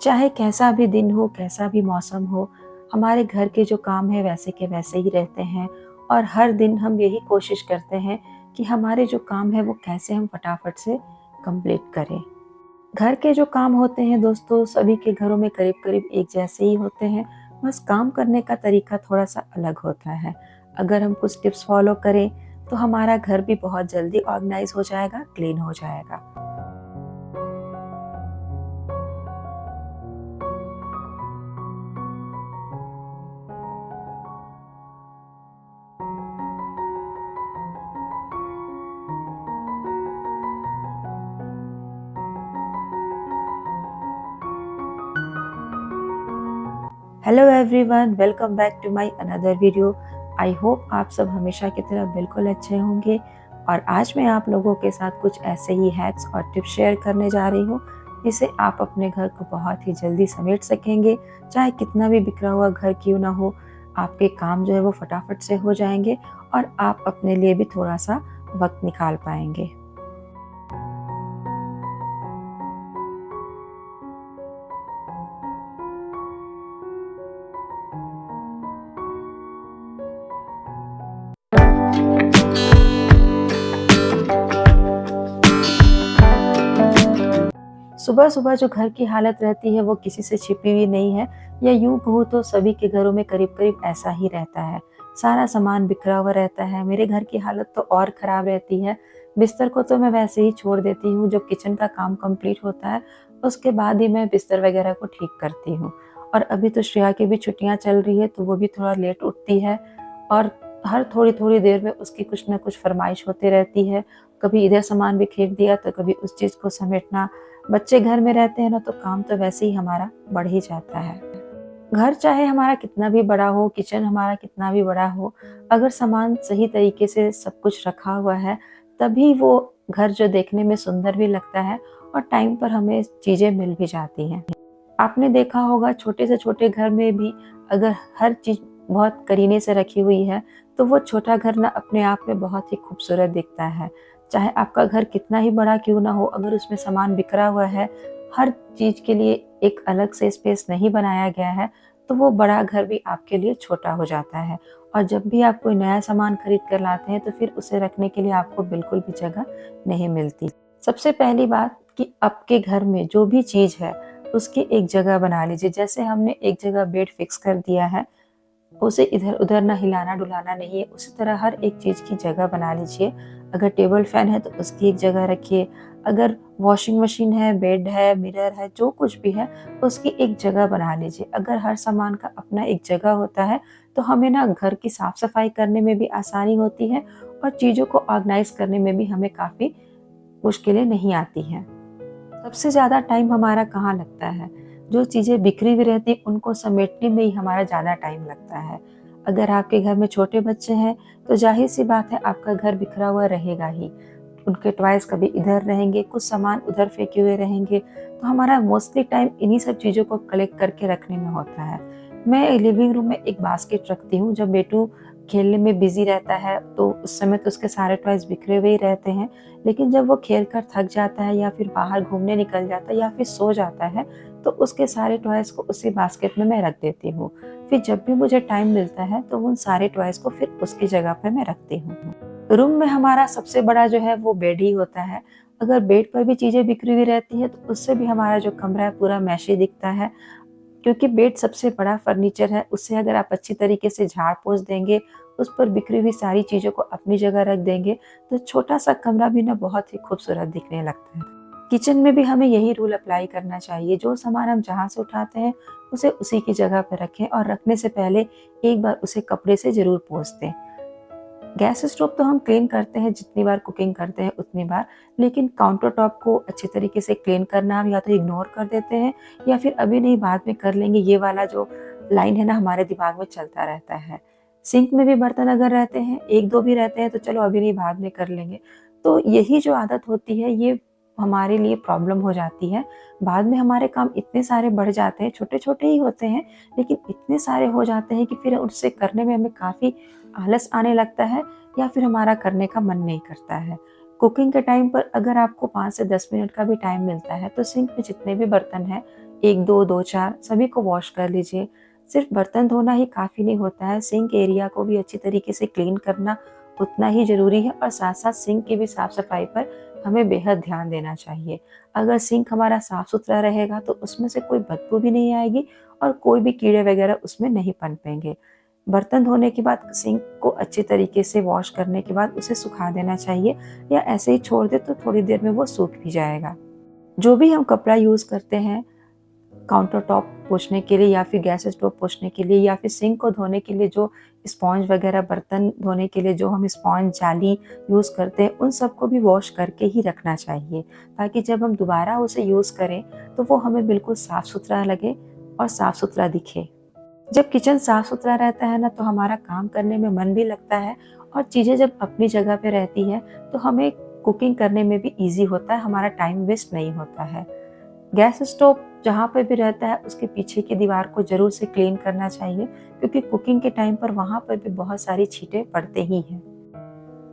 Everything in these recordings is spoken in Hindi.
चाहे कैसा भी दिन हो, कैसा भी मौसम हो, हमारे घर के जो काम है वैसे के वैसे ही रहते हैं और हर दिन हम यही कोशिश करते हैं कि हमारे जो काम है वो कैसे हम फटाफट से कंप्लीट करें। घर के जो काम होते हैं दोस्तों, सभी के घरों में करीब-करीब एक जैसे ही होते हैं, बस काम करने का तरीका थोड़ा-सा अलग होता है। अगर हम कुछ टिप्स फॉलो करें, तो हमारा घर भी बहुत जल्दी ऑर्गनाइज़ हो जाएगा, क्लीन हो जाएगा। Hello everyone, welcome back to my another video. I hope आप सब हमेशा की तरह बिल्कुल अच्छे होंगे और आज मैं आप लोगों के साथ कुछ ऐसे ही हैक्स और टिप्स शेयर करने जा रही हूँ जिससे आप अपने घर को बहुत ही जल्दी समेट सकेंगे। चाहे कितना भी बिखरा हुआ घर क्यों ना हो, आपके काम जो है वो फटाफट से हो जाएंगे और आप अपने लिए भी थोड़ा सा वक्त निकाल पाएंगे। सुबह-सुबह जो घर की हालत रहती है वो किसी से छिपी हुई नहीं है, या यूँ कहूँ तो सभी के घरों में करीब-करीब ऐसा ही रहता है। सारा सामान बिखरा हुआ रहता है, मेरे घर की हालत तो और ख़राब रहती है। बिस्तर को तो मैं वैसे ही छोड़ देती हूँ, जब किचन का काम कंप्लीट होता है, उसके बाद ही मैं बिस्तर वग़ैरह को ठीक करती हूँ। और अभी तो श्रेया की भी छुट्टियाँ चल रही है, तो वो भी थोड़ा लेट उठती है और हर थोड़ी-थोड़ी देर में उसकी कुछ न कुछ फ़रमाइश होती रहती है। कभी इधर सामान बिखेर दिया, तो कभी उस चीज़ को समेटना। बच्चे घर में रहते हैं ना, तो काम तो वैसे ही हमारा बढ़ ही जाता है। घर चाहे हमारा कितना भी बड़ा हो, किचन हमारा कितना भी बड़ा हो, अगर सामान सही तरीके से सब कुछ रखा हुआ है, तभी वो घर जो देखने में सुंदर भी लगता है और टाइम पर हमें चीज़ें मिल भी जाती हैं। आपने देखा होगा छोटे से छोटे घर में भी अगर हर चीज़ बहुत करीने से रखी हुई है, तो वो छोटा घर ना अपने आप में बहुत ही खूबसूरत दिखता है। चाहे आपका घर कितना ही बड़ा क्यों ना हो, अगर उसमें सामान बिखरा हुआ है, हर चीज़ के लिए एक अलग से स्पेस नहीं बनाया गया है, तो वो बड़ा घर भी आपके लिए छोटा हो जाता है। और जब भी आप कोई नया सामान खरीद कर लाते हैं, तो फिर उसे रखने के लिए आपको बिल्कुल भी जगह नहीं मिलती। सबसे पहली बात कि आपके घर में जो भी चीज़ है, उसकी एक जगह बना लीजिए। जैसे हमने एक जगह बेड फिक्स कर दिया है, उसे इधर-उधर ना हिलाना-डुलाना नहीं है, उसी तरह हर एक चीज़ की जगह बना लीजिए। अगर टेबल फ़ैन है तो उसकी एक जगह रखिए, अगर वॉशिंग मशीन है, बेड है, मिरर है, जो कुछ भी है, उसकी एक जगह बना लीजिए। अगर हर सामान का अपना एक जगह होता है, तो हमें ना घर की साफ-सफाई करने में भी आसानी होती है और चीज़ों को ऑर्गनाइज़ करने में भी हमें काफ़ी मुश्किलें नहीं आती हैं। सबसे ज़्यादा टाइम हमारा कहाँ लगता है? जो चीज़ें बिखरी हुई रहती हैं, उनको समेटने में ही हमारा ज़्यादा टाइम लगता है। अगर आपके घर में छोटे बच्चे हैं, तो ज़ाहिर-सी बात है आपका घर बिखरा हुआ रहेगा ही। उनके टॉयज़ कभी इधर रहेंगे, कुछ सामान उधर फेंके हुए रहेंगे, तो हमारा मोस्टली टाइम इन्हीं सब चीज़ों को कलेक्ट करके रखने में होता है। मैं लिविंग रूम में एक बास्केट रखती हूँ, जब बेटू खेलने में बिज़ी रहता है, तो उस समय तो उसके सारे टॉयज़ बिखरे हुए ही रहते हैं। लेकिन जब वो खेल कर थक जाता है या फिर बाहर घूमने निकल जाता है या फिर सो जाता है, तो उसके सारे टॉयज़ को उसी बास्केट में मैं रख देती हूँ। फिर जब भी मुझे टाइम मिलता है, तो उन सारे टॉयज़ को फिर उसकी जगह पे मैं रखती हूँ। रूम में हमारा सबसे बड़ा जो है वो बेड ही होता है। अगर बेड पर भी चीज़ें बिखरी हुई रहती हैं, तो उससे भी हमारा जो कमरा है पूरा मैशी दिखता है। क्योंकि बेड सबसे बड़ा फर्नीचर है, उसे अगर आप अच्छी तरीके से झाड़-पोंछ देंगे, उस पर बिखरी हुई सारी चीज़ों को अपनी जगह रख देंगे, तो छोटा-सा कमरा भी ना बहुत ही खूबसूरत दिखने लगता है। किचन में भी हमें यही रूल अप्लाई करना चाहिए, जो सामान हम जहाँ से उठाते हैं, उसे उसी की जगह पे रखें और रखने से पहले एक बार उसे कपड़े से ज़रूर पोंछ दें। गैस स्टोव तो हम क्लीन करते हैं जितनी बार कुकिंग करते हैं उतनी बार, लेकिन काउंटर टॉप को अच्छी तरीके से क्लीन करना हम या तो इग्नोर कर देते हैं या फिर अभी नहीं बाद में कर लेंगे, ये वाला जो लाइन है ना हमारे दिमाग में चलता रहता है। सिंक में भी बर्तन अगर रहते हैं, 1-2 भी रहते हैं तो चलो अभी नहीं बाद में कर लेंगे। तो यही जो आदत होती है ये हमारे लिए प्रॉब्लम हो जाती है। बाद में हमारे काम इतने सारे बढ़ जाते हैं, छोटे-छोटे ही होते हैं, लेकिन इतने सारे हो जाते हैं कि फिर उससे करने में हमें काफ़ी आलस आने लगता है या फिर हमारा करने का मन नहीं करता है। कुकिंग के टाइम पर अगर आपको 5 से 10 मिनट का भी टाइम मिलता है, तो सिंक में जितने भी बर्तन हैं, 1, 2, 2, 4 सभी को वॉश कर लीजिए। सिर्फ बर्तन धोना ही काफ़ी नहीं होता है, सिंक एरिया को भी अच्छी तरीके से क्लीन करना उतना ही ज़रूरी है और साथ-साथ सिंक की भी साफ-सफाई पर हमें बेहद ध्यान देना चाहिए। अगर सिंक हमारा साफ-सुथरा रहेगा तो उसमें से कोई बदबू भी नहीं आएगी और कोई भी कीड़े वगैरह उसमें नहीं पनपेंगे। बर्तन धोने के बाद सिंक को अच्छे तरीके से वॉश करने के बाद उसे सुखा देना चाहिए या ऐसे ही छोड़ दें तो थोड़ी देर में वो सूख भी जाएगा। जो भी हम कपड़ा यूज़ करते हैं काउंटर टॉप पोंछने के लिए या फिर गैस स्टोव पोंछने के लिए या फिर सिंक को धोने के लिए जो स्पॉन्ज वगैरह बर्तन धोने के लिए जो हम स्पॉन्ज जाली यूज़ करते हैं उन सबको भी वॉश करके ही रखना चाहिए ताकि जब हम दोबारा उसे यूज़ करें तो वो हमें बिल्कुल साफ़ सुथरा लगे और साफ़ सुथरा दिखे। जब किचन साफ़ सुथरा रहता है ना तो हमारा काम करने में मन भी लगता है और चीज़ें जब अपनी जगह पे रहती है तो हमें कुकिंग करने में भी ईज़ी होता है, हमारा टाइम वेस्ट नहीं होता है। गैस स्टोव जहाँ पे भी रहता है उसके पीछे की दीवार को ज़रूर से क्लीन करना चाहिए क्योंकि कुकिंग के टाइम पर वहाँ पर भी बहुत सारी छींटे पड़ते ही हैं।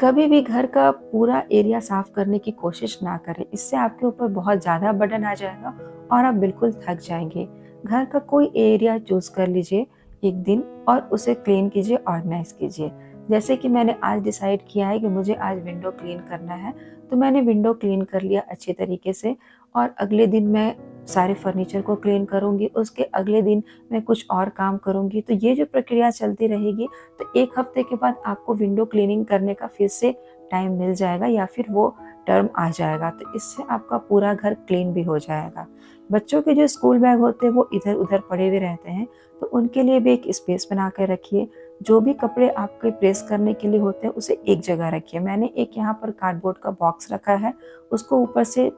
कभी भी घर का पूरा एरिया साफ करने की कोशिश ना करें, इससे आपके ऊपर बहुत ज़्यादा बर्डन आ जाएगा और आप बिल्कुल थक जाएँगे। घर का कोई एरिया चूज़ कर लीजिए एक दिन और उसे क्लीन कीजिए, ऑर्गनाइज़ कीजिए। जैसे कि मैंने आज डिसाइड किया है कि मुझे आज विंडो क्लीन करना है, तो मैंने विंडो क्लीन कर लिया अच्छे तरीके से और अगले दिन मैं सारे फर्नीचर को क्लीन करूँगी, उसके अगले दिन मैं कुछ और काम करूँगी। तो ये जो प्रक्रिया चलती रहेगी तो 1 हफ्ते के बाद आपको विंडो क्लीनिंग करने का फिर से टाइम मिल जाएगा या फिर वो टर्म आ जाएगा, तो इससे आपका पूरा घर क्लीन भी हो जाएगा। बच्चों के जो स्कूल बैग होते हैं वो इधर-उधर पड़े हुए रहते हैं, तो उनके लिए भी एक स्पेस बना कर रखिए। जो भी कपड़े आपके प्रेस करने के लिए होते हैं उसे एक जगह रखिए। मैंने एक यहाँ पर कार्डबोर्ड का बॉक्स रखा है, उसको ऊपर से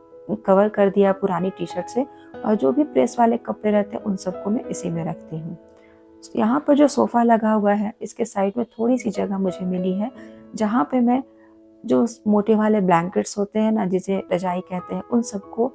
कवर कर दिया पुरानी टी-शर्ट से और जो भी प्रेस वाले कपड़े रहते हैं उन सबको मैं इसी में रखती हूँ। यहाँ पर जो सोफ़ा लगा हुआ है इसके साइड में थोड़ी-सी जगह मुझे मिली है, जहाँ पे मैं जो मोटे वाले ब्लैंकेट्स होते हैं ना जिसे रज़ाई कहते हैं, उन सबको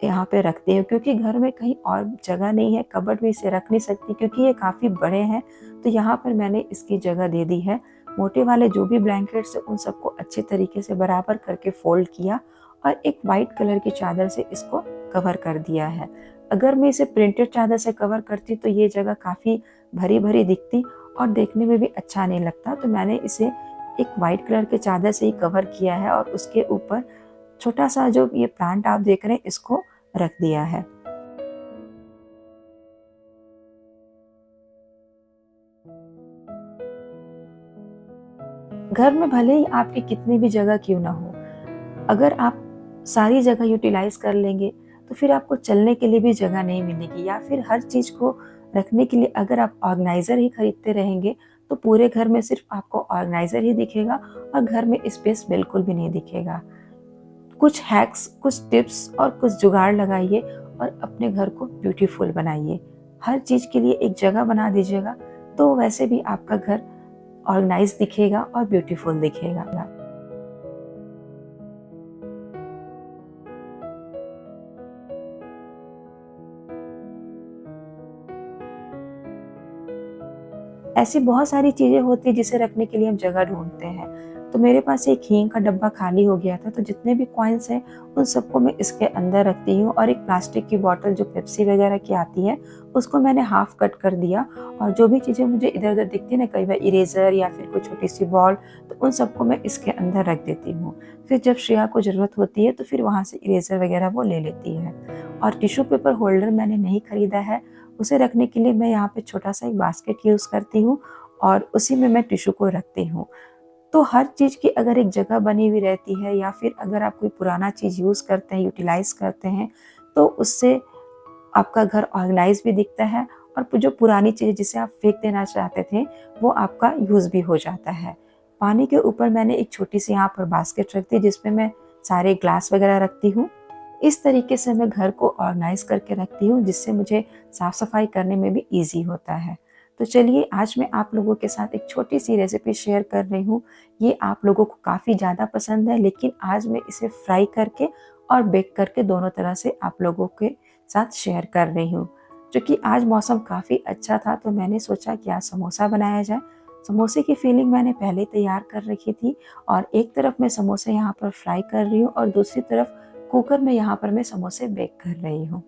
यहाँ पे रखती हूँ क्योंकि घर में कहीं और जगह नहीं है, कबर्ड में इसे रख नहीं सकती क्योंकि ये काफ़ी बड़े हैं, तो यहाँ पर मैंने इसकी जगह दे दी है। मोटे वाले जो भी ब्लैंकेट्स हैं उन सबको अच्छे तरीके से बराबर करके फ़ोल्ड किया और एक वाइट कलर की चादर से इसको कवर कर दिया है। अगर मैं इसे प्रिंटेड चादर से कवर करती तो ये जगह काफ़ी भरी-भरी दिखती और देखने में भी अच्छा नहीं लगता, तो मैंने इसे एक वाइट कलर के चादर से ही कवर किया है और उसके ऊपर छोटा-सा जो ये प्लांट आप देख रहे हैं इसको रख दिया है। घर में भले ही आपकी कितनी भी जगह क्यों ना हो, अगर आप सारी जगह यूटिलाइज़ कर लेंगे, तो फिर आपको चलने के लिए भी जगह नहीं मिलेगी या फिर हर चीज़ को रखने के लिए अगर आप ऑर्गनाइज़र ही खरीदते रहेंगे, तो पूरे घर में सिर्फ़ आपको ऑर्गनाइज़र ही दिखेगा और घर में स्पेस बिल्कुल भी नहीं दिखेगा। कुछ हैक्स, कुछ टिप्स और कुछ जुगाड़ लगाइए और अपने घर को ब्यूटीफुल बनाइए। हर चीज़ के लिए एक जगह बना दीजिएगा, तो वैसे भी आपका घर ऑर्गनाइज़ दिखेगा और ब्यूटीफुल दिखेगा। ऐसी बहुत सारी चीज़ें होती हैं जिसे रखने के लिए हम जगह ढूँढते हैं। तो मेरे पास एक हींग का डब्बा खाली हो गया था, तो जितने भी कॉइन्स हैं उन सबको मैं इसके अंदर रखती हूँ और एक प्लास्टिक की बॉटल जो पेप्सी वगैरह की आती है, उसको मैंने हाफ कट कर दिया और जो भी चीज़ें मुझे इधर-उधर दिखती है ना, कई बार इरेज़र या फिर कोई छोटी-सी बॉल, तो उन सबको मैं इसके अंदर रख देती हूँ। फिर जब श्रेया को ज़रूरत होती है तो फिर वहाँ से इरेज़र वगैरह वो ले लेती है। और टिश्यू पेपर होल्डर मैंने नहीं खरीदा है, उसे रखने के लिए मैं यहाँ पे छोटा-सा एक बास्केट यूज़ करती हूँ और उसी में मैं टिश्यू को रखती हूँ। तो हर चीज़ की अगर एक जगह बनी हुई रहती है या फिर अगर आप कोई पुराना चीज़ यूज़ करते हैं, यूटिलाइज़ करते हैं, तो उससे आपका घर ऑर्गनाइज़ भी दिखता है और जो पुरानी चीज़ें जिसे आप फेंक देना चाहते थे, वो आपका यूज़ भी हो जाता है। पानी के ऊपर मैंने एक छोटी-सी यहाँ पर बास्केट रख दी जिसमें मैं सारे ग्लास वगैरह रखती हूँ। इस तरीके से मैं घर को ऑर्गनाइज़ करके रखती हूँ जिससे मुझे साफ-सफाई करने में भी ईज़ी होता है। तो चलिए आज मैं आप लोगों के साथ एक छोटी-सी रेसिपी शेयर कर रही हूँ। ये आप लोगों को काफ़ी ज़्यादा पसंद है लेकिन आज मैं इसे फ्राई करके और बेक करके दोनों तरह से आप लोगों के साथ शेयर कर रही हूँ। चूँकि आज मौसम काफ़ी अच्छा था तो मैंने सोचा कि आज समोसा बनाया जाए। समोसे की फिलिंग मैंने पहले ही तैयार कर रखी थी और एक तरफ मैं समोसे यहाँ पर फ्राई कर रही हूँ और दूसरी तरफ कुकर में यहाँ पर मैं समोसे बेक कर रही हूँ।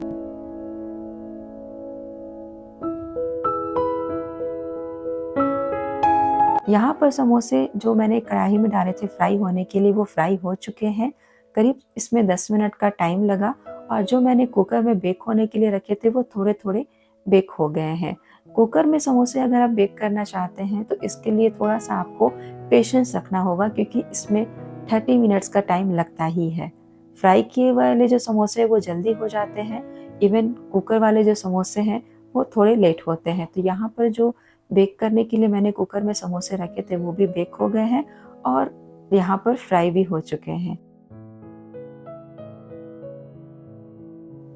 यहाँ पर समोसे जो मैंने कढ़ाई में डाले थे फ्राई होने के लिए वो फ्राई हो चुके हैं। करीब इसमें 10 मिनट का टाइम लगा और जो मैंने कुकर में बेक होने के लिए रखे थे वो थोड़े-थोड़े बेक हो गए हैं। कुकर में समोसे अगर आप बेक करना चाहते हैं तो इसके लिए थोड़ा-सा आपको पेशेंस रखना होगा क्योंकि इसमें 30 मिनट्स का टाइम लगता ही है। फ्राई किए वाले जो समोसे हैं वो जल्दी हो जाते हैं, इवन कुकर वाले जो समोसे हैं वो थोड़े लेट होते हैं। तो यहाँ पर जो बेक करने के लिए मैंने कुकर में समोसे रखे थे वो भी बेक हो गए हैं और यहाँ पर फ्राई भी हो चुके हैं।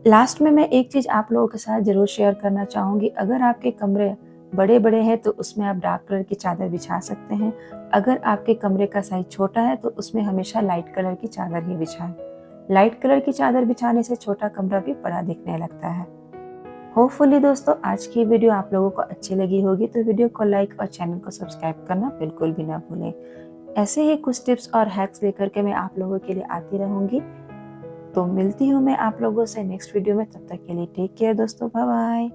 लास्ट में मैं एक चीज़ आप लोगों के साथ ज़रूर शेयर करना चाहूँगी, अगर आपके कमरे बड़े-बड़े हैं तो उसमें आप डार्क कलर की चादर बिछा सकते हैं। अगर आपके कमरे का साइज़ छोटा है तो उसमें हमेशा लाइट कलर की चादर ही बिछाएँ। लाइट कलर की चादर बिछाने से छोटा कमरा भी बड़ा दिखने लगता है। होपफुली दोस्तों आज की वीडियो आप लोगों को अच्छी लगी होगी, तो वीडियो को लाइक और चैनल को सब्सक्राइब करना बिल्कुल भी ना भूलें। ऐसे ही कुछ टिप्स और हैक्स लेकर के मैं आप लोगों के लिए आती रहूँगी। तो मिलती हूँ मैं आप लोगों से नेक्स्ट वीडियो में, तब तक के लिए टेक केयर दोस्तों, बाय बाय।